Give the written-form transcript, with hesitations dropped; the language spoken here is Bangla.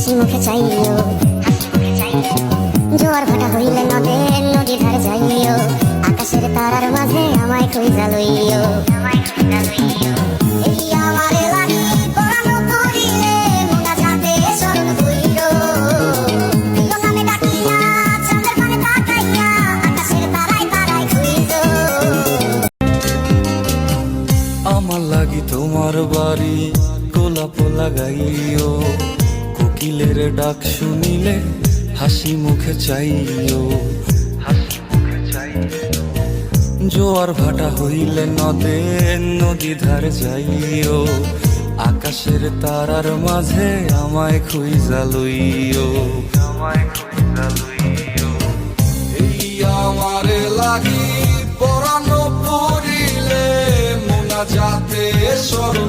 হাসি মুখে চাইও, জোয়ার ভাটা হইলে নদে নদী ধার যাইও, আকাশের তারার মাঝে আমায় খুঁজা লইও। এই আমারে লাগি পরানো করিলে মোনা যাতে স্মরণ কইরো, প্রিয় নামে ডাকিয়া চাঁদের পানে তাকাইয়া আকাশের তারায় তারায় খুঁজো। আমার লাগি তোমার বাড়ি গোলাপ লাগাইও, কোকিলের ডাক শুনিলে হাসি মুখে চাইও, জোয়ার ভাটা হইলে নদে নদী ধার যাইও, আকাশের তারার মাঝে আমায় খুঁজা লইও। এই আমারে লাগি পরানো পড়িলে মোনা যাতে স্মরণ